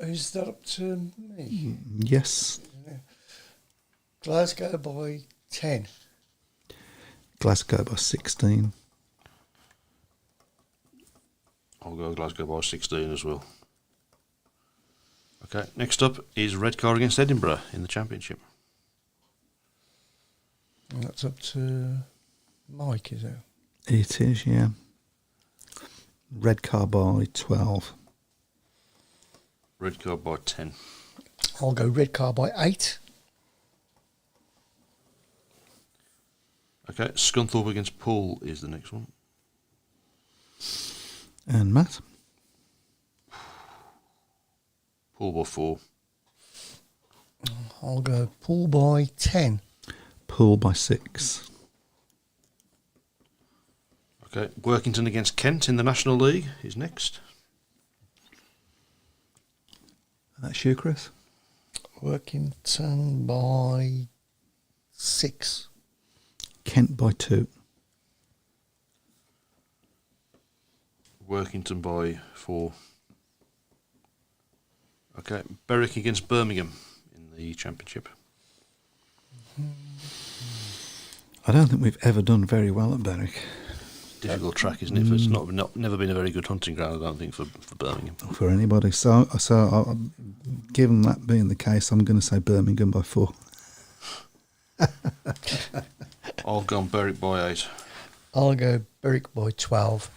Is that up to me? Yes. Glasgow by 10. Glasgow by 16. I'll go Glasgow by 16 as well. Okay. Next up is Redcar against Edinburgh in the Championship. And that's up to Mike, is it? It is, yeah. Redcar by 12. Redcar by 10. I'll go Redcar by 8. Okay. Scunthorpe against Poole is the next one. And Matt? Poole by 4. I'll go Poole by 10. Poole by 6. Okay. Workington against Kent in the National League is next. That's you, Chris? Workington by 6. Kent by 2. Workington by 4. Okay. Berwick against Birmingham in the Championship. I don't think we've ever done very well at Berwick. Difficult track, isn't it? It's never been a very good hunting ground, I don't think, for Birmingham. For anybody. So given that being the case, I'm going to say Birmingham by 4. I've gone Berwick by 8. I'll go Berwick by 12.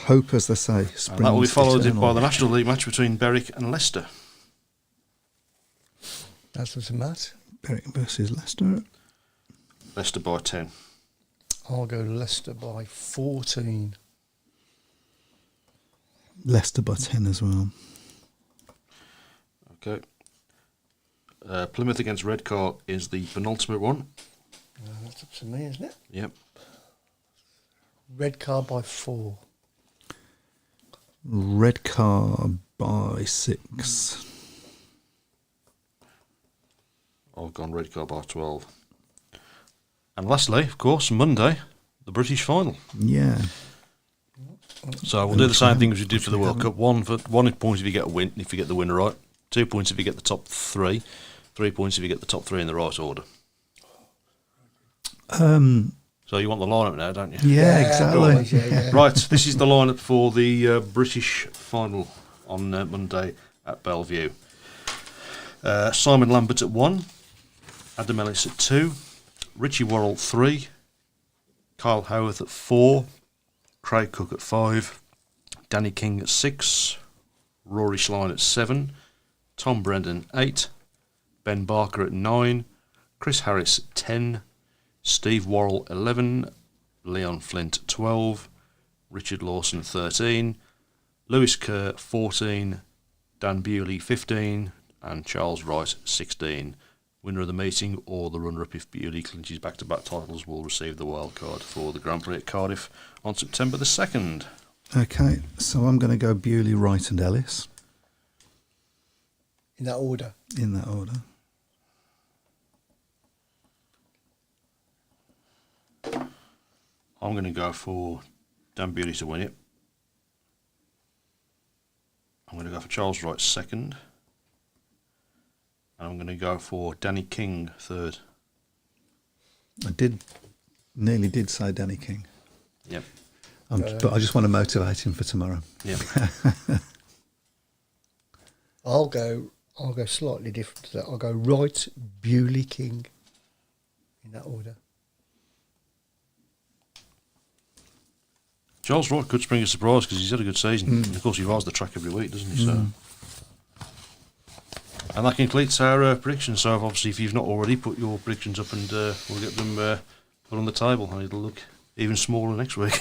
Hope, as they say, And springs that will be followed eternal. by the National League match between Berwick and Leicester. That's what's a Matt. Berwick versus Leicester. Leicester by 10. I'll go Leicester by 14. Leicester by 10 as well. Okay. Plymouth against Redcar is the penultimate one. That's up to me, isn't it? Yep. Redcar by 4. Redcar by 6. I've gone Redcar by 12. And lastly, of course, Monday, the British final. Yeah. So we'll do the same thing as we did for the World Cup. 1 point if you get a win, if you get the winner right. 2 points if you get the top 3. 3 points if you get the top 3 in the right order. So you want the lineup now, don't you? Yeah, exactly. always, yeah. Right, this is the lineup for the British final on Monday at Bellevue. Simon Lambert at 1, Adam Ellis at 2, Richie Worrell 3, Kyle Howarth at 4, Craig Cook at 5, Danny King at 6, Rory Schlein at 7, Tom Brendan 8, Ben Barker at 9, Chris Harris 10, Steve Worrell 11, Leon Flint 12, Richard Lawson 13, Lewis Kerr 14, Dan Bewley 15, and Charles Wright 16. Winner of the meeting or the runner-up if Bewley clinches back-to-back titles will receive the wild card for the Grand Prix at Cardiff on September the 2nd. Okay, so I'm going to go Bewley, Wright and Ellis. In that order. In that order. I'm going to go for Dan Bewley to win it. I'm going to go for Charles Wright second. And I'm going to go for Danny King third. Nearly did say Danny King. Yep. But I just want to motivate him for tomorrow. Yep. I'll go slightly different to that. I'll go Wright, Bewley, King. In that order. Charles Wright could spring a surprise because he's had a good season. And of course, he rides the track every week, doesn't he? So. And that completes our predictions. So obviously, if you've not already, put your predictions up and we'll get them put on the table. And it'll look even smaller next week.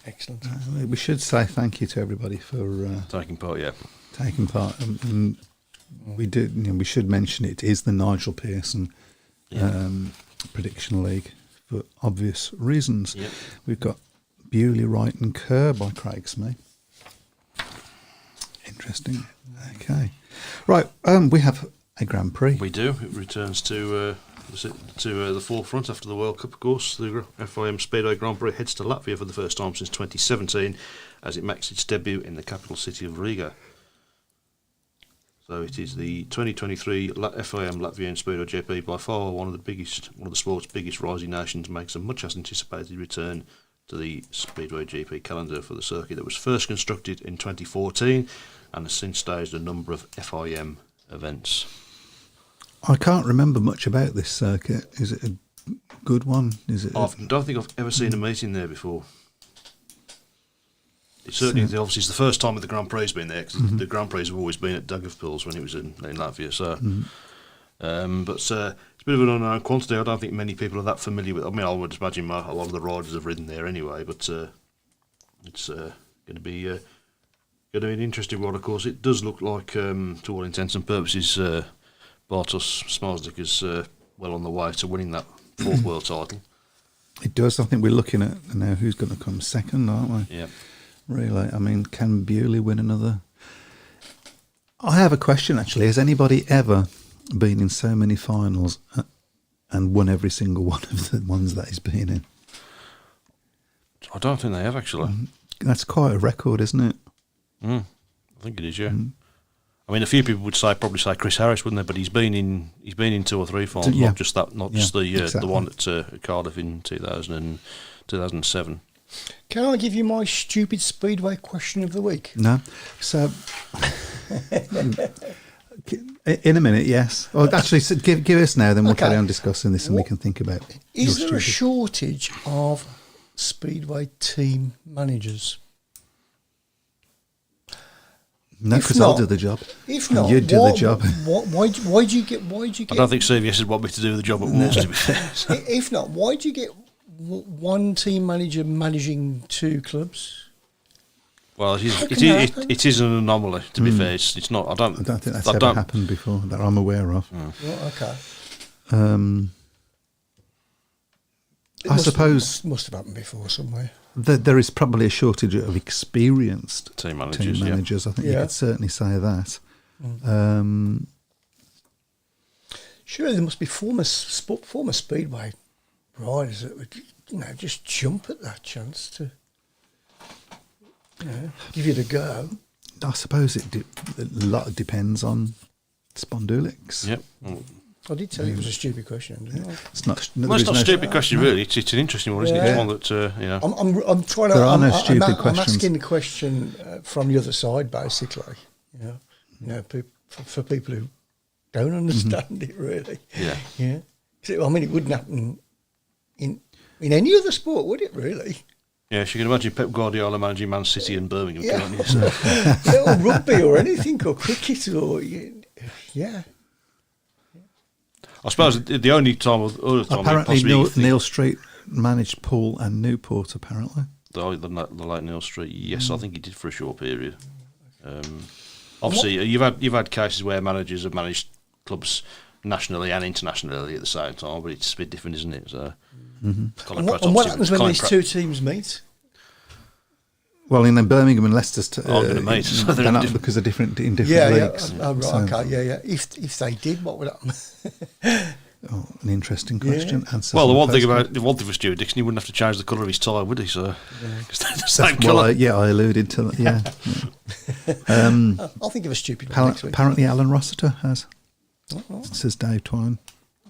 Excellent. We should say thank you to everybody for Taking part, yeah. taking part. And we should mention it is the Nigel Pearson Prediction League for obvious reasons. Yep. We've got Bewley, Wright and Kerr by Craig Smee. Interesting. Okay. Right, we have a Grand Prix. We do. It returns to the forefront after the World Cup, of course. The FIM Speedway Grand Prix heads to Latvia for the first time since 2017 as it makes its debut in the capital city of Riga. So it is the 2023 FIM Latvian Speedway GP, by far one of the sport's biggest rising nations, makes a much anticipated return to the Speedway GP calendar for the circuit that was first constructed in 2014 and has since staged a number of FIM events. I can't remember much about this circuit. Is it a good one? I don't think I've ever seen a meeting there before. It's certainly, obviously, it's the first time that the Grand Prix has been there, because the Grand Prix have always been at Daugavpils when it was in Latvia. So, but it's a bit of an unknown quantity. I don't think many people are that familiar with. I mean, I would imagine a lot of the riders have ridden there anyway. But it's going to be an interesting one. Of course, it does look like, to all intents and purposes, Bartosz Smarslik is well on the way to winning that fourth world title. It does. I think we're looking at now who's going to come second, aren't we? Yeah. Really? I mean, can Bewley win another? I have a question, actually. Has anybody ever been in so many finals and won every single one of the ones that he's been in? I don't think they have, actually. That's quite a record, isn't it? I think it is, yeah. I mean, a few people would probably say Chris Harris, wouldn't they? But he's been in 2 or 3 finals, Yeah. not just the Exactly. one at Cardiff in 2007. Can I give you my stupid Speedway question of the week? No. So, in a minute, yes. Well, actually, so give us now, then we'll Okay. carry on discussing this and we can think about it. Is there a shortage of Speedway team managers? No, If because I'll not- do the job. If not, You do the job. Why do you get? I don't think CVS would want me to do the job at once, to be fair. So. If not, why do you get one team manager managing 2 clubs? Well, can that happen? it is an anomaly, to be fair. It's not. I don't think that's ever happened before that I'm aware of. Well, okay. I suppose must have happened before somewhere. there is probably a shortage of experienced Team managers, I think you Yeah. could certainly say that. Surely there must be former Speedway riders that would, just jump at that chance to, give it a go. I suppose a lot depends on Spondulics. Yep. Well, I did tell you it was a stupid question, didn't I? It's not. it's not a stupid question, really. It's an interesting one, isn't it? Yeah. It's one that I'm trying to. There are no I'm stupid I'm questions. asking the question from the other side, basically. For people who don't understand it really. Yeah. Yeah. So, I mean, it wouldn't happen in any other sport, would it? Really? Yes, you can imagine Pep Guardiola managing Man City and Birmingham, Yeah. can't you? So, Or rugby or anything, or cricket, or Yeah. I suppose the only time, Apparently, Neil Street managed Poole and Newport. Apparently, the late Neil Street. Yes, I think he did for a short period. Obviously, you've had cases where managers have managed clubs nationally and internationally at the same time, but it's a bit different, isn't it? So, And what happens when these two teams meet? well, in Birmingham and Leicester, Are going to meet, so they're not because they're different in different leagues. Yeah. Oh, right, okay. Yeah. If they did, what would happen? Oh, an interesting question. Answer well, the one postcode. thing for Stewart Dickson, he wouldn't have to change the colour of his tie, would he? So, because they're the same Well, colour. I alluded to that. Yeah. I'll think of a stupid one next week. Apparently, Alan Rossiter has. Says Dave Twine.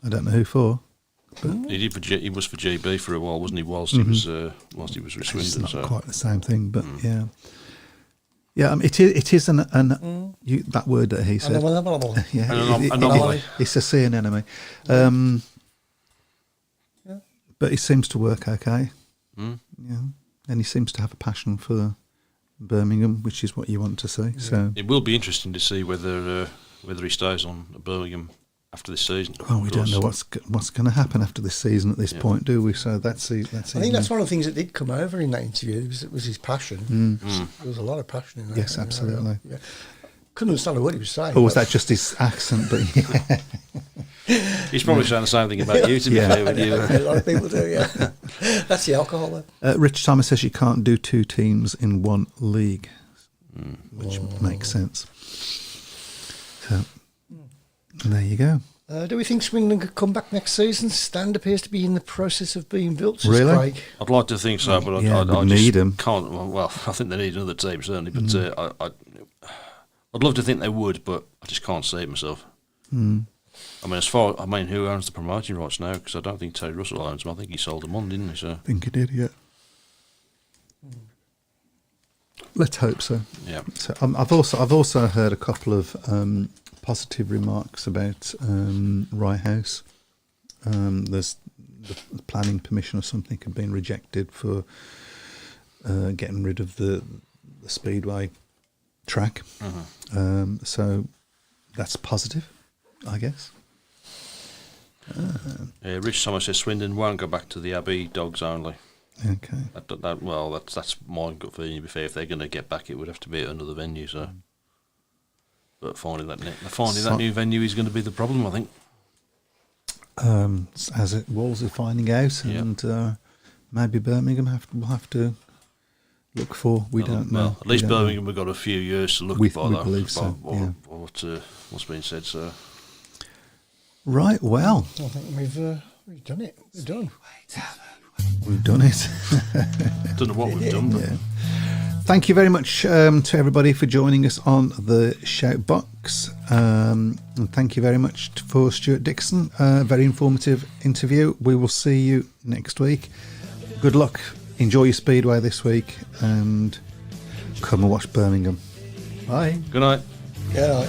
I don't know who for. But He did he was for GB for a while, wasn't he? Whilst he was with it's Swindon. not So quite the same thing, but yeah. Yeah, it is that word that he said. Yeah, An anomaly. it's a sea anemone. But it seems to work okay. Yeah, and he seems to have a passion for Birmingham, which is what you want to see. So it will be interesting to see whether he stays on Birmingham after this season. Well, we don't know what's going to happen after this season at this point, do we? So that's I think that's one of the things that did come over in that interview. Was his passion. There was a lot of passion in that. Yes, absolutely. Yeah. Couldn't understand a word he was saying. Or was that just his accent? But yeah. He's probably saying the same thing about you, to be fair with you. A lot of people do, yeah. That's the alcohol, though. Rich Thomas says you can't do two teams in one league, which makes sense. So, there you go. Do we think Swindon could come back next season? Stand appears to be in the process of being built. Says Really? Craig. I'd like to think so, but Yeah, I we just need 'em. can't. Well, I think they need another team certainly, but I'd love to think they would, but I just can't see it myself. I mean, who owns the promoting rights now? Because I don't think Terry Russell owns them. I think he sold them on, didn't he? So I think he did, yeah. Let's hope so. yeah. So I've also heard a couple of positive remarks about Rye House. There's the planning permission or something had been rejected for getting rid of the Speedway track. So that's positive, I guess. Rich Thomas says Swindon won't go back to the Abbey dogs only. Okay. That's my gut feeling. To be fair, if they're going to get back, it would have to be at another venue. So, but finding that new venue is going to be the problem, I think. As it Wolves are finding out, and maybe Birmingham will have to look for. We don't know. At least Birmingham have got a few years to look We by that. believe so, yeah. What's been said. So, Right. Well, I think we've done it. We're done. we've done it. don't know what we've done. But Yeah. Thank you very much to everybody for joining us on the Shout Box. And thank you very much for Stewart Dickson. Very informative interview. We will see you next week. Good luck. Enjoy your Speedway this week and come and watch Birmingham. Bye. Good night. Yeah.